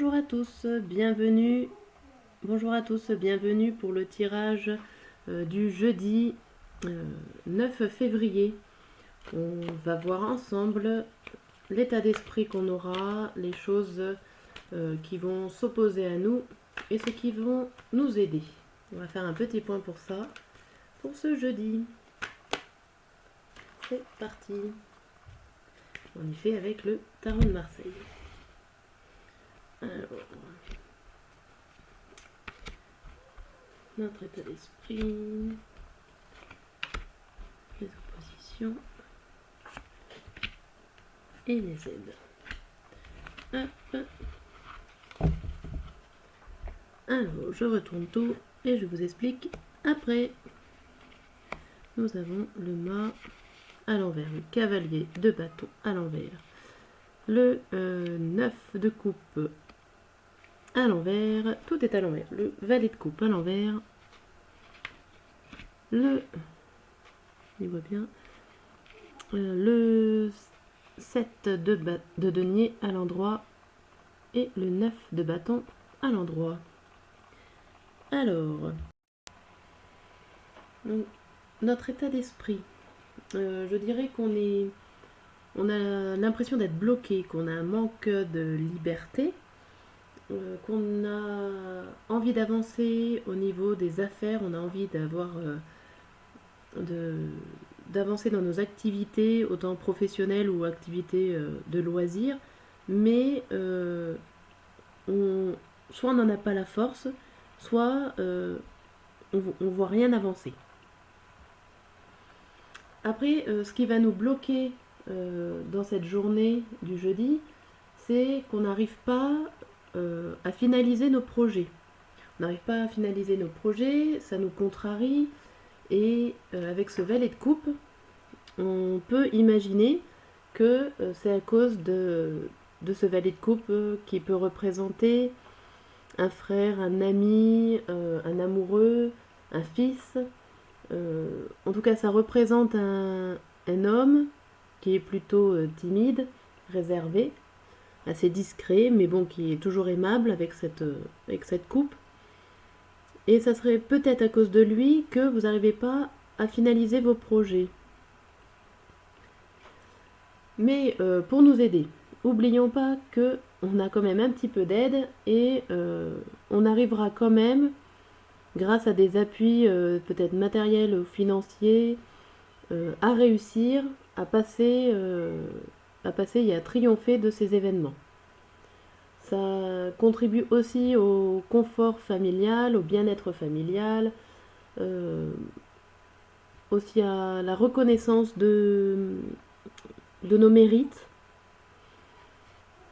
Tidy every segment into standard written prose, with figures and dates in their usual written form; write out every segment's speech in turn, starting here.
Bonjour à tous, bienvenue. Bonjour à tous, bienvenue pour le tirage du jeudi 9 février. On va voir ensemble l'état d'esprit qu'on aura, les choses qui vont s'opposer à nous et ce qui vont nous aider. On va faire un petit point pour ça, pour ce jeudi. C'est parti. On y fait avec le tarot de Marseille. Alors, notre état d'esprit, les oppositions et les aides. Hop. Alors, je retourne tout et je vous explique après. Nous avons le mât à l'envers, le cavalier de bâton à l'envers, le 9 de coupe à l'envers, tout est à l'envers, le valet de coupe à l'envers, le, il voit bien, le 7 de denier à l'endroit et le 9 de bâton à l'endroit. Alors, donc, notre état d'esprit, je dirais on a l'impression d'être bloqué, qu'on a un manque de liberté, qu'on a envie d'avancer au niveau des affaires, on a envie d'avancer dans nos activités, autant professionnelles ou activités de loisirs, mais soit on n'en a pas la force, soit on voit rien avancer. Après, ce qui va nous bloquer dans cette journée du jeudi, c'est qu'on n'arrive pas à finaliser nos projets. On n'arrive pas à finaliser nos projets, ça nous contrarie, et avec ce valet de coupe, on peut imaginer que c'est à cause de ce valet de coupe qui peut représenter un frère, un ami, un amoureux, un fils. En tout cas, ça représente un homme qui est plutôt timide, réservé, assez discret, mais bon, qui est toujours aimable avec cette coupe. Et ça serait peut-être à cause de lui que vous n'arrivez pas à finaliser vos projets. Mais pour nous aider, n'oublions pas qu'on a quand même un petit peu d'aide et on arrivera quand même, grâce à des appuis peut-être matériels ou financiers, à réussir à passer et à triompher de ces événements. Ça contribue aussi au confort familial, au bien-être familial, aussi à la reconnaissance de nos mérites.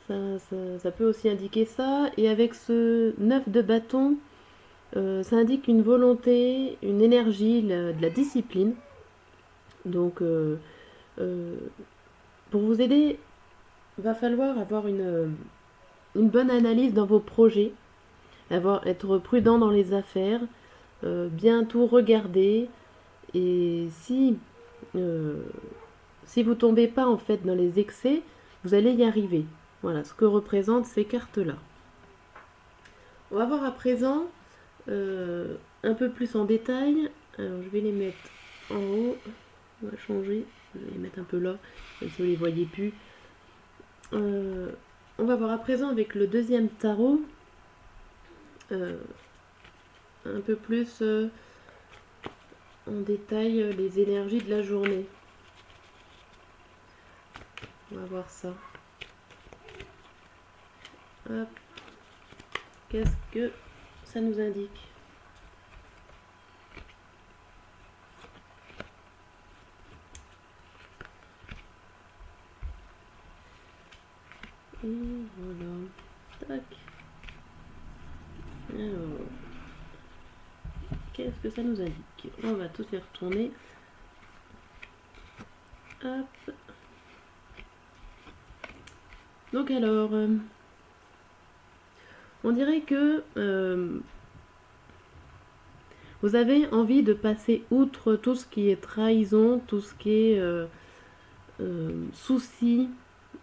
Ça peut aussi indiquer ça. Et avec ce 9 de bâton, ça indique une volonté, une énergie, de la discipline. Donc, pour vous aider, il va falloir avoir une bonne analyse dans vos projets, être prudent dans les affaires, bien tout regarder. Et si vous tombez pas en fait dans les excès, vous allez y arriver. Voilà ce que représentent ces cartes-là. On va voir à présent un peu plus en détail. Alors je vais les mettre en haut. On va changer. Je vais les mettre un peu là, comme si vous ne les voyez plus. On va voir à présent avec le deuxième tarot un peu plus en détail les énergies de la journée. On va voir ça. Hop. Qu'est-ce que ça nous indique? Et voilà. Tac. Alors, qu'est-ce que ça nous indique? On va tous les retourner. Hop. Donc alors, on dirait que vous avez envie de passer outre tout ce qui est trahison, tout ce qui est souci.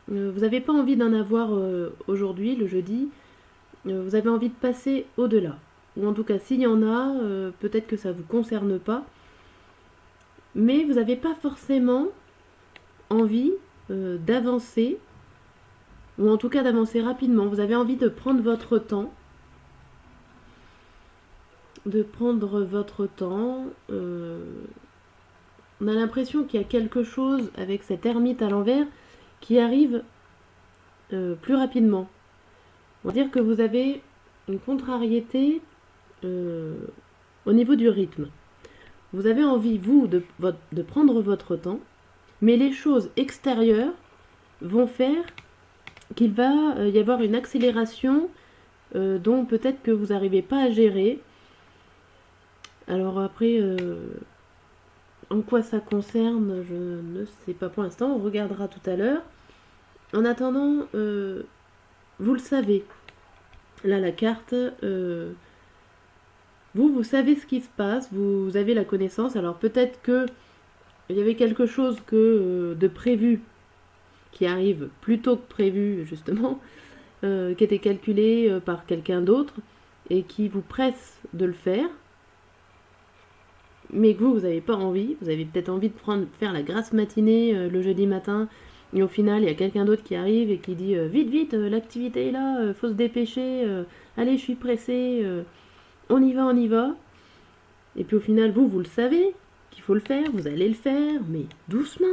Vous n'avez pas envie d'en avoir aujourd'hui, le jeudi, vous avez envie de passer au-delà. Ou en tout cas, s'il y en a, peut-être que ça ne vous concerne pas. Mais vous n'avez pas forcément envie d'avancer, ou en tout cas d'avancer rapidement. Vous avez envie de prendre votre temps. On a l'impression qu'il y a quelque chose avec cette ermite à l'envers qui arrive plus rapidement. On va dire que vous avez une contrariété au niveau du rythme. Vous avez envie, vous, de prendre votre temps, mais les choses extérieures vont faire qu'il va y avoir une accélération dont peut-être que vous n'arrivez pas à gérer. Alors après, en quoi ça concerne, je ne sais pas pour l'instant, on regardera tout à l'heure. En attendant, vous le savez. Là, la carte, vous savez ce qui se passe, vous avez la connaissance. Alors peut-être que il y avait quelque chose de prévu qui arrive plus tôt que prévu, justement, qui était calculé par quelqu'un d'autre et qui vous presse de le faire. Mais que vous n'avez pas envie, vous avez peut-être envie de faire la grasse matinée le jeudi matin, et au final il y a quelqu'un d'autre qui arrive et qui dit vite vite, l'activité est là, faut se dépêcher, allez je suis pressé, on y va, et puis au final vous le savez qu'il faut le faire, vous allez le faire, mais doucement,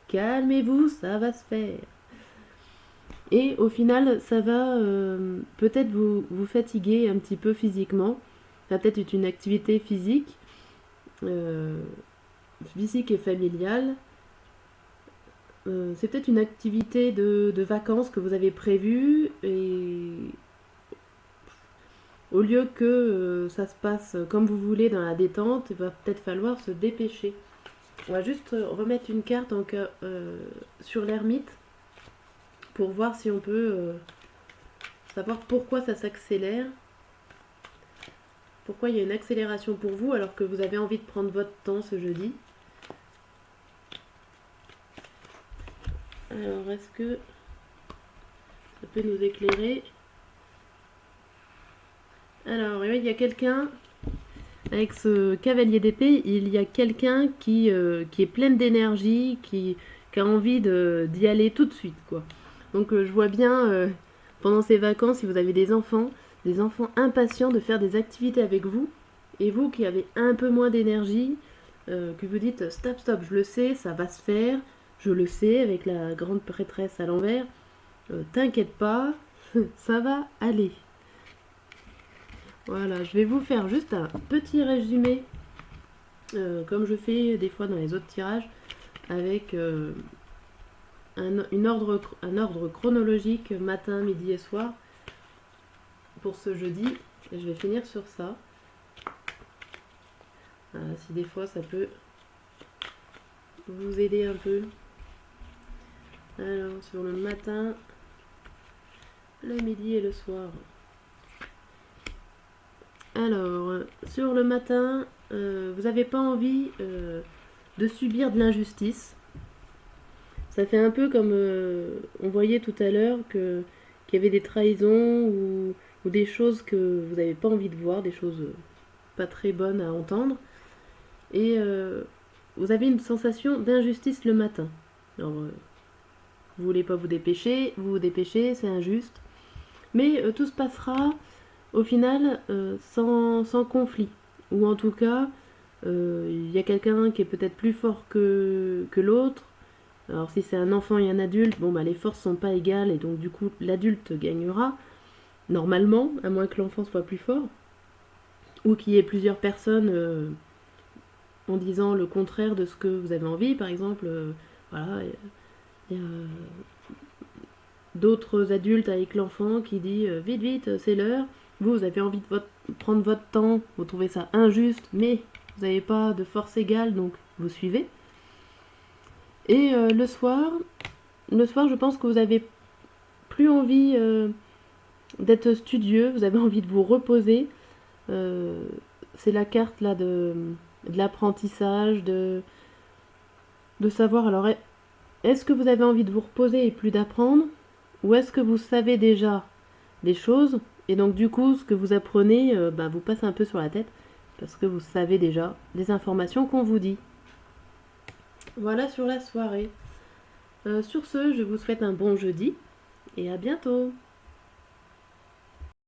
calmez-vous, ça va se faire. Et au final ça va peut-être vous fatiguer un petit peu physiquement, ça va peut-être être une activité physique et familiale. C'est peut-être une activité de vacances que vous avez prévue et au lieu que ça se passe comme vous voulez dans la détente, il va peut-être falloir se dépêcher. On va juste remettre une carte sur l'ermite pour voir si on peut savoir pourquoi ça s'accélère. Pourquoi il y a une accélération pour vous alors que vous avez envie de prendre votre temps ce jeudi. Alors, est-ce que ça peut nous éclairer? Alors, il y a quelqu'un, avec ce cavalier d'épée, il y a quelqu'un qui est pleine d'énergie, qui a envie d'y aller tout de suite, quoi. Donc, je vois bien, pendant ces vacances, si vous avez des enfants impatients de faire des activités avec vous, et vous qui avez un peu moins d'énergie, que vous dites stop, je le sais, ça va se faire, je le sais, avec la grande prêtresse à l'envers, t'inquiète pas, ça va aller. Voilà, je vais vous faire juste un petit résumé, comme je fais des fois dans les autres tirages, avec un ordre chronologique matin, midi et soir pour ce jeudi. Et je vais finir sur ça. Si des fois ça peut vous aider un peu. Alors, sur le matin, le midi et le soir. Alors, sur le matin, vous n'avez pas envie de subir de l'injustice. Ça fait un peu comme on voyait tout à l'heure qu'il y avait des trahisons ou des choses que vous n'avez pas envie de voir, des choses pas très bonnes à entendre. Et vous avez une sensation d'injustice le matin. Alors, vous voulez pas vous vous dépêchez, c'est injuste. Mais tout se passera au final sans conflit. Ou en tout cas, il y a quelqu'un qui est peut-être plus fort que l'autre. Alors si c'est un enfant et un adulte, les forces sont pas égales et donc du coup l'adulte gagnera. Normalement, à moins que l'enfant soit plus fort. Ou qu'il y ait plusieurs personnes en disant le contraire de ce que vous avez envie. Par exemple, il y a d'autres adultes avec l'enfant qui dit vite, vite, c'est l'heure. Vous avez envie de prendre votre temps, vous trouvez ça injuste, mais vous n'avez pas de force égale, donc vous suivez. Et le soir, je pense que vous avez plus envie d'être studieux, vous avez envie de vous reposer. C'est la carte là de l'apprentissage, de savoir. Alors, est-ce que vous avez envie de vous reposer et plus d'apprendre, ou est-ce que vous savez déjà des choses Et donc du coup, ce que vous apprenez vous passe un peu sur la tête parce que vous savez déjà les informations qu'on vous dit. Voilà sur la soirée. Sur ce, je vous souhaite un bon jeudi et à bientôt.